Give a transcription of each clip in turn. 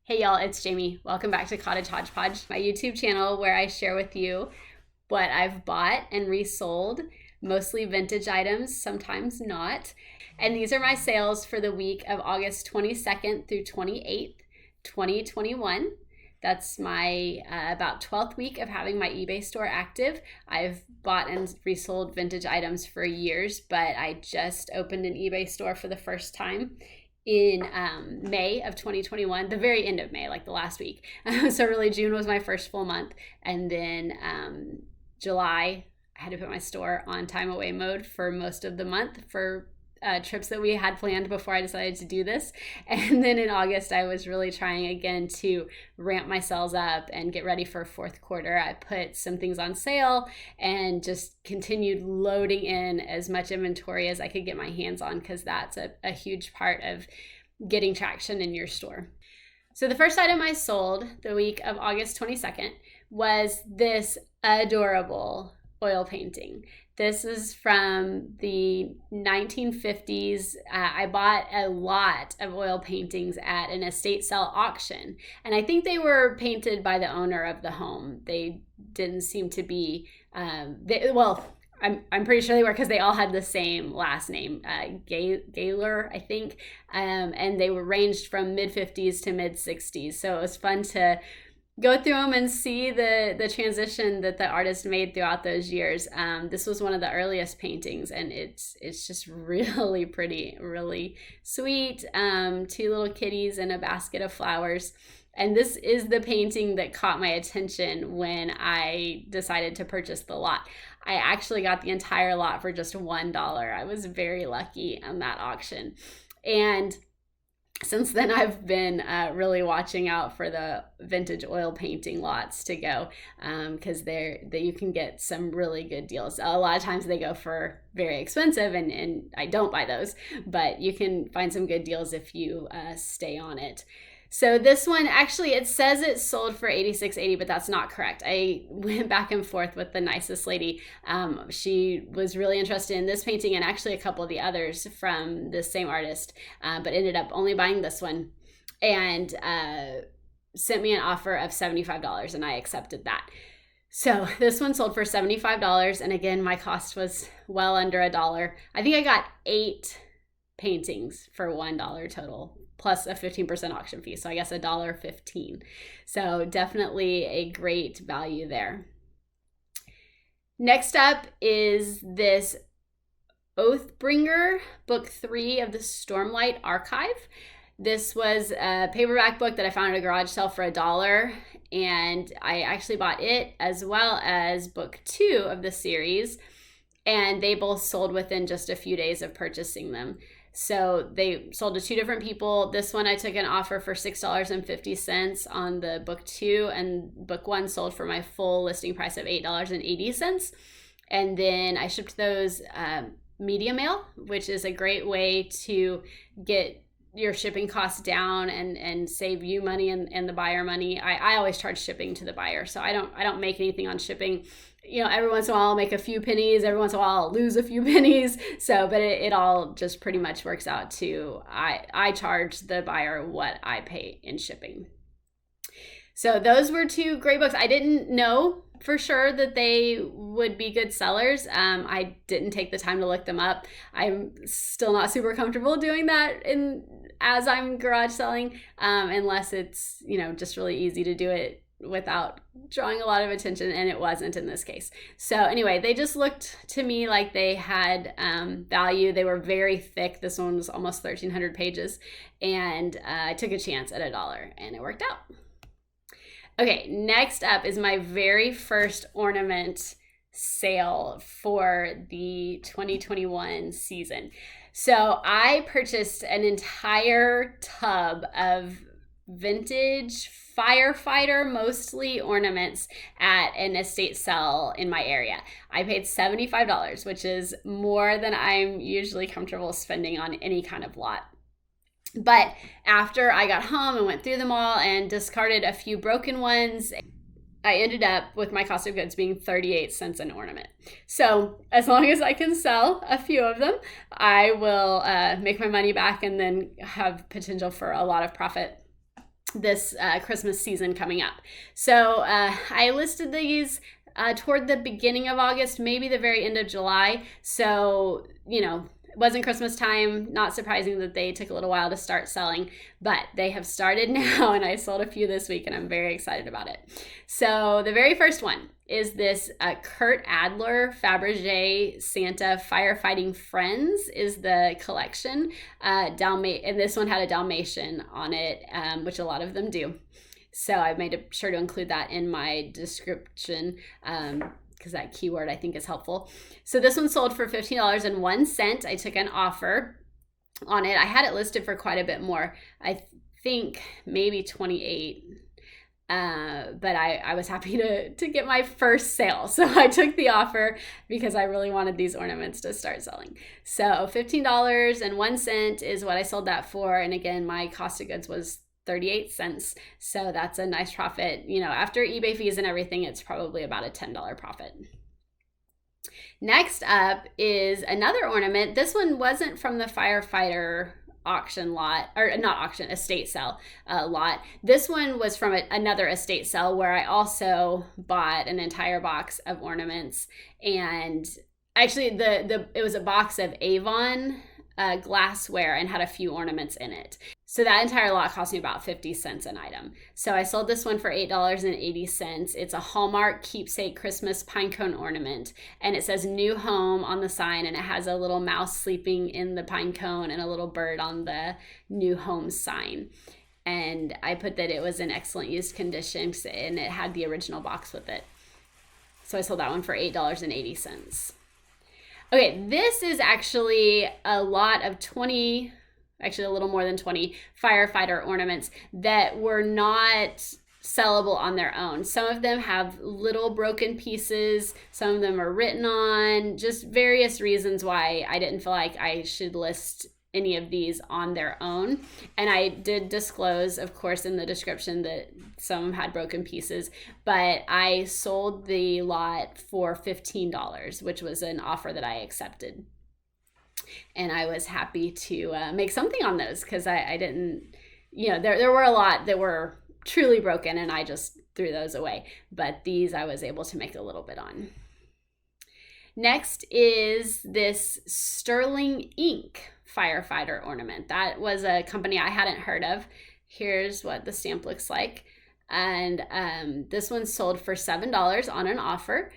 Hey y'all, it's Jamie. Welcome back to Cottage Hodgepodge, my YouTube channel where I share with you what I've bought and resold, mostly vintage items, sometimes not. And these are my sales for the week of August 22nd through 28th, 2021. That's my about 12th week of having my eBay store active. I've bought and resold vintage items for years, but I just opened an eBay store for the first time in May of 2021, the very end of May, like the last week. So really June was my first full month. And then July, I had to put my store on time away mode for most of the month for trips that we had planned before I decided to do this. And then in August, I was really trying again to ramp my sales up and get ready for fourth quarter. I put some things on sale and just continued loading in as much inventory as I could get my hands on, because that's a huge part of getting traction in your store. So the first item I sold the week of August 22nd was this adorable oil painting. This is from the 1950s. I bought a lot of oil paintings at an estate sale auction, and I think they were painted by the owner of the home. They didn't seem to be, I'm pretty sure they were, because they all had the same last name, Gaylor, I think, and they were ranged from mid-50s to mid-60s. So it was fun to go through them and see the transition that the artist made throughout those years. This was one of the earliest paintings, and it's just really pretty, really sweet. Two little kitties and a basket of flowers. And this is the painting that caught my attention when I decided to purchase the lot. I actually got the entire lot for just $1. I was very lucky on that auction. And since then, I've been really watching out for the vintage oil painting lots to go, because you can get some really good deals. A lot of times they go for very expensive, and I don't buy those, but you can find some good deals if you stay on it. So this one, actually, it says it sold for $86.80, but that's not correct. I went back and forth with the nicest lady. She was really interested in this painting and actually a couple of the others from the same artist, but ended up only buying this one, and sent me an offer of $75, and I accepted that. So this one sold for $75, and again, my cost was well under $1. I think I got 8 paintings for $1 total, plus a 15% auction fee. So I guess $1.15. So definitely a great value there. Next up is this Oathbringer, book 3 of the Stormlight archive. This was a paperback book that I found at a garage sale for $1. And I actually bought it as well as book 2 of the series. And they both sold within just a few days of purchasing them. So they sold to 2 different people. This one, I took an offer for $6.50 on the book 2, and book 1 sold for my full listing price of $8.80. And then I shipped those media mail, which is a great way to get your shipping costs down and save you money and the buyer money. I always charge shipping to the buyer, so I don't make anything on shipping. You know, every once in a while I'll make a few pennies, every once in a while I'll lose a few pennies. So, but it all just pretty much works out to, I charge the buyer what I pay in shipping. So those were 2 great books. I didn't know for sure that they would be good sellers. I didn't take the time to look them up. I'm still not super comfortable doing that as I'm garage selling, unless it's, just really easy to do it without drawing a lot of attention, and it wasn't in this case. So anyway, they just looked to me like they had value. They were very thick. This one was almost 1,300 pages, and I took a chance at $1, and it worked out. Okay, next up is my very first ornament sale for the 2021 season. So I purchased an entire tub of vintage Firefighter, mostly ornaments, at an estate sale in my area. I paid $75, which is more than I'm usually comfortable spending on any kind of lot. But after I got home and went through them all and discarded a few broken ones, I ended up with my cost of goods being 38 cents an ornament. So as long as I can sell a few of them, I will make my money back and then have potential for a lot of profit this Christmas season coming up. So I listed these toward the beginning of August, maybe the very end of July. So, you know, it wasn't Christmas time. Not surprising that they took a little while to start selling, but they have started now, and I sold a few this week, and I'm very excited about it. So the very first one is this Kurt Adler Fabergé Santa Firefighting Friends is the collection. And this one had a Dalmatian on it, which a lot of them do. So I made sure to include that in my description because that keyword I think is helpful. So this one sold for $15.01. I took an offer on it. I had it listed for quite a bit more. I think maybe $28. But I was happy to get my first sale. So I took the offer because I really wanted these ornaments to start selling. So $15.01 is what I sold that for. And again, my cost of goods was 38 cents. So that's a nice profit. You know, after eBay fees and everything, it's probably about a $10 profit. Next up is another ornament. This one wasn't from the Firefighter auction lot, or not auction, estate sale lot. This one was from another estate sale where I also bought an entire box of ornaments. And actually it was a box of Avon glassware and had a few ornaments in it. So that entire lot cost me about 50 cents an item. So I sold this one for $8.80. It's a Hallmark Keepsake Christmas Pinecone ornament. And it says new home on the sign, and it has a little mouse sleeping in the pinecone and a little bird on the new home sign. And I put that it was in excellent used condition, and it had the original box with it. So I sold that one for $8.80. Okay, this is actually a lot of 20, actually a little more than 20 firefighter ornaments that were not sellable on their own. Some of them have little broken pieces. Some of them are written on, just various reasons why I didn't feel like I should list any of these on their own. And I did disclose, of course, in the description that some had broken pieces, but I sold the lot for $15, which was an offer that I accepted. And I was happy to make something on those because I didn't, you know, there were a lot that were truly broken and I just threw those away. But these I was able to make a little bit on. Next is this Sterling Ink Firefighter ornament. That was a company I hadn't heard of. Here's what the stamp looks like. And this one sold for $7 on an offer.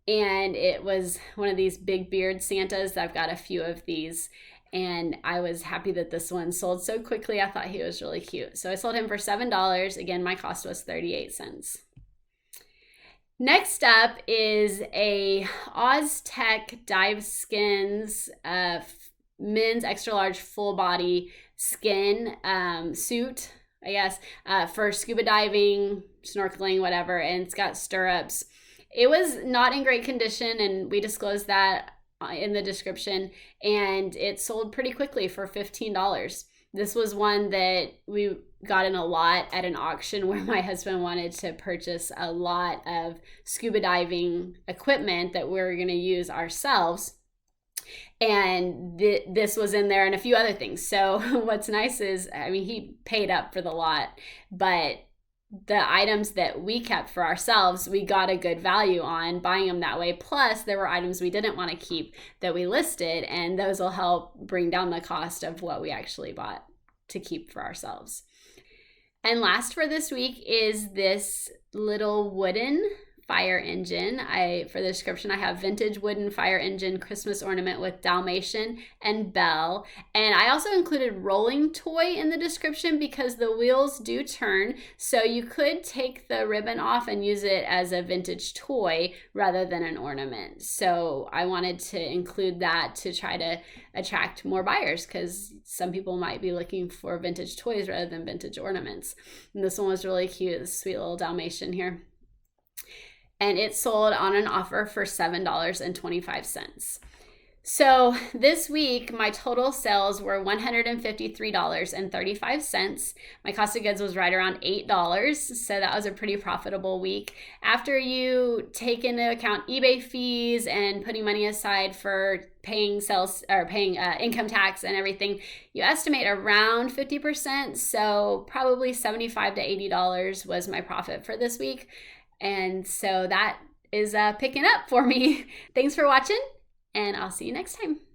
And it was one of these big beard Santas. I've got a few of these. And I was happy that this one sold so quickly. I thought he was really cute. So I sold him for $7. Again, my cost was 38 cents. Next up is a Oztech Dive Skins men's extra large full body skin suit, I guess, for scuba diving, snorkeling, whatever. And it's got stirrups. It was not in great condition, and we disclosed that in the description, and it sold pretty quickly for $15. This was one that we got in a lot at an auction where my husband wanted to purchase a lot of scuba diving equipment that we were going to use ourselves. And this was in there and a few other things. So what's nice is, I mean, he paid up for the lot, but the items that we kept for ourselves, we got a good value on buying them that way. Plus, there were items we didn't want to keep that we listed, and those will help bring down the cost of what we actually bought to keep for ourselves. And last for this week is this little wooden fire engine. For the description, I have vintage wooden fire engine Christmas ornament with Dalmatian and bell. And I also included rolling toy in the description because the wheels do turn. So you could take the ribbon off and use it as a vintage toy rather than an ornament. So I wanted to include that to try to attract more buyers because some people might be looking for vintage toys rather than vintage ornaments. And this one was really cute, this sweet little Dalmatian here. And it sold on an offer for $7.25. So this week, my total sales were $153.35. My cost of goods was right around $8. So that was a pretty profitable week. After you take into account eBay fees and putting money aside for paying sales or paying income tax and everything, you estimate around 50%. So probably $75 to $80 was my profit for this week. And so that is picking up for me. Thanks for watching, and I'll see you next time.